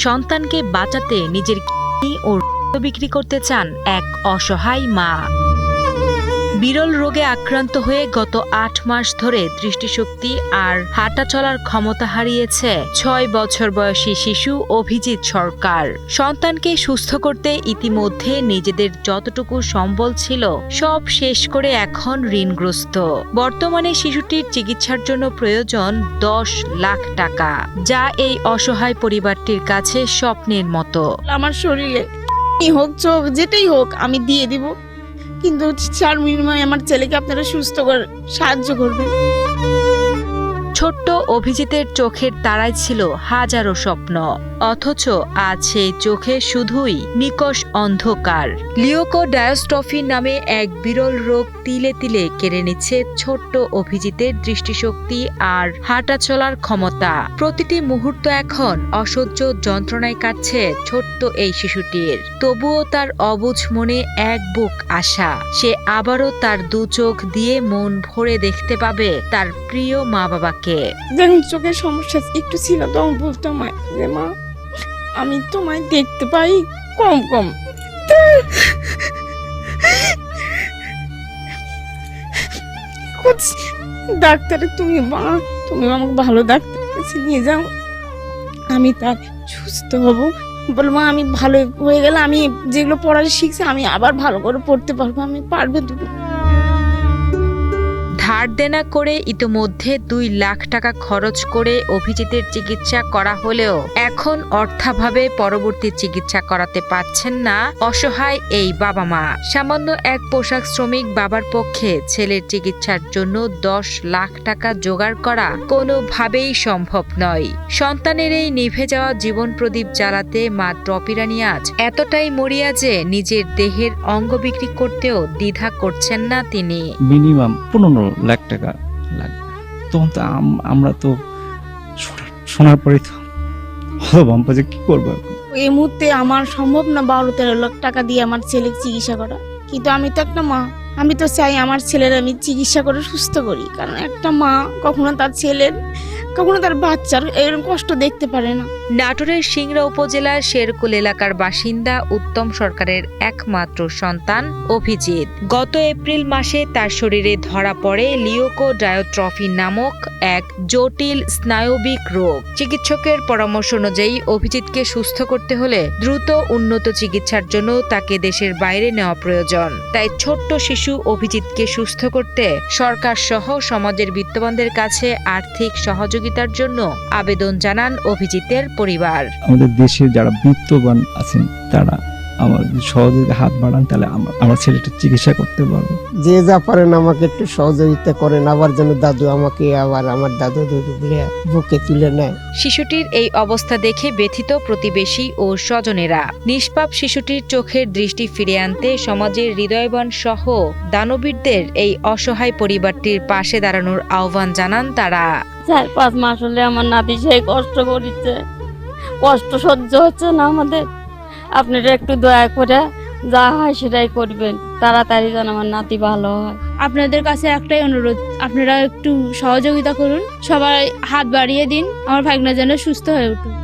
সন্তানকে বাঁচাতে নিজের কিডনি ও রক্ত বিক্রি করতে চান এক অসহায় মা। বিরল রোগে আক্রান্ত হয়ে গত ৮ মাস ধরে দৃষ্টিশক্তি আর হাঁটা চলার ক্ষমতা হারিয়েছে ৬ বছর বয়সী শিশু অভিজিৎ সরকার। সন্তানকে সুস্থ করতে ইতিমধ্যে নিজেদের যতটুকু সম্বল ছিল সব শেষ করে এখন ঋণগ্রস্ত। বর্তমানে শিশুটির চিকিৎসার জন্য প্রয়োজন ১০ লাখ টাকা, যা এই অসহায় পরিবারটির কাছে স্বপ্নের মতো। আমার শরীরে কি হোক, চোখ যেটাই হোক আমি দিয়ে দিব, কিন্তু তার বিনিময়ে আমার ছেলেকে আপনারা সুস্থ করে সাহায্য করবেন। ছোট্ট অভিজিতের চোখের তারায় ছিল হাজারো স্বপ্ন, অথচ আজ সেই চোখে শুধুই নিকষ অন্ধকার। লিউকোডায়োস্ট্রফি নামে এক বিরল রোগ তিলে তিলে কেড়ে নিচ্ছে ছোট্ট অভিজিতের দৃষ্টিশক্তি আর হাঁটা চলার ক্ষমতা। প্রতিটি মুহূর্ত এখন অসহ্য যন্ত্রণায় কাটছে ছোট্ট এই শিশুটির। তবুও তার অবুঝ মনে এক বুক আশা, সে আবারও তার দু চোখ দিয়ে মন ভরে দেখতে পাবে তার প্রিয় মা বাবাকে। যখন চোখের সমস্যা একটু ছিল তখন বলতাম যে মা আমি তোমায় দেখতে পাই কম কম। ডাক্তারে তুমি আমাকে ভালো ডাক্তার কাছে নিয়ে যাও, আমি তার সুস্থ হব। বলবো আমি ভালো হয়ে গেলে আমি যেগুলো পড়ার শিখছি আমি আবার ভালো করে পড়তে পারবো, আমি পারবো। ধার দেনা করে ইতোমধ্যে ২ লাখ টাকা খরচ করে অভিজিতের চিকিৎসা করা হলেও এখন অর্থাভাবে পরবর্তী চিকিৎসা করাতে পারছেন না অসহায় এই বাবা মা। সামান্য এক পোশাক শ্রমিক বাবার পক্ষে ছেলের চিকিৎসার জন্য ১০ লাখ টাকা জোগাড় করা কোনোভাবেই সম্ভব নয়। সন্তানের এই নিভে যাওয়া জীবন প্রদীপ জ্বালাতে মা ট্রপিরানি আজ এতটাই মরিয়া যে নিজের দেহের অঙ্গ বিক্রি করতেও দ্বিধা করছেন না তিনি। মিনিমাম ১৫ লাখ টাকা লাগবে। তখন তো আমরা তো শোনার পরে তো হতভম্ব যে কি করবো। এই মুহূর্তে আমার সম্ভব না ১২-১৩ লাখ টাকা দিয়ে আমার ছেলেকে চিকিৎসা করা, কিন্তু আমি তো একটা মা, আমি তো চাই আমার ছেলের আমি চিকিৎসা করে সুস্থ করি। কারণ একটা মা কখনো তার ছেলের কখনো তার বাচ্চার এরকম কষ্ট দেখতে পারে না। নাটোরের সিংড়া উপজেলার শেরকুল এলাকার বাসিন্দা উত্তম সরকারের একমাত্র সন্তান অভিজিৎ। গত এপ্রিল মাসে তার শরীরে ধরা পড়ে লিউকোডায়োস্ট্রফি নামক এক জটিল স্নায়বিক রোগ। চিকিৎসকের পরামর্শ অনুযায়ী অভিজিৎকে সুস্থ করতে হলে দ্রুত উন্নত চিকিৎসার জন্য তাকে দেশের বাইরে নেওয়া প্রয়োজন। তাই ছোট্ট শিশু অভিজিৎকে সুস্থ করতে সরকার সহ সমাজের বিত্তবানদের কাছে আর্থিক সহযোগিতার জন্য আবেদন জানান অভিজিতের পরিবার। আমাদের দেশে যারা বিত্তবান আছেন তারা আমার সহযোগিতা হাত বাড়ান, তাহলে আমার ছেলেটা চিকিৎসা করতে পারবো। যে যা পারেন আমাকে একটু সহযোগিতা করেন, আবার যেন দাদু আমাকে আবার আমার দাদু বলে বুকে তুলে নেয়। শিশুটির এই অবস্থা দেখে ব্যথিত প্রতিবেশী ও স্বজনেরা। নিষ্পাপ শিশুটির চোখের দৃষ্টি ফিরে আনতে সমাজের হৃদয়বান সহ দানবীরদের এই অসহায় পরিবারটির পাশে দাঁড়ানোর আহ্বান জানান তারা। ৪-৫ মাস হলে আমার নাতি সেই কষ্ট করিচ্ছে, কষ্ট সহ্য হচ্ছে না আমাদের। আপনারা একটু দয়া করে যা হয় সেটাই করবেন, তাড়াতাড়ি যেন আমার নাতি ভালো হয়। আপনাদের কাছে একটাই অনুরোধ, আপনারা একটু সহযোগিতা করুন, সবাই হাত বাড়িয়ে দিন, আমার ভাগ্না যেন সুস্থ হয়ে উঠুক।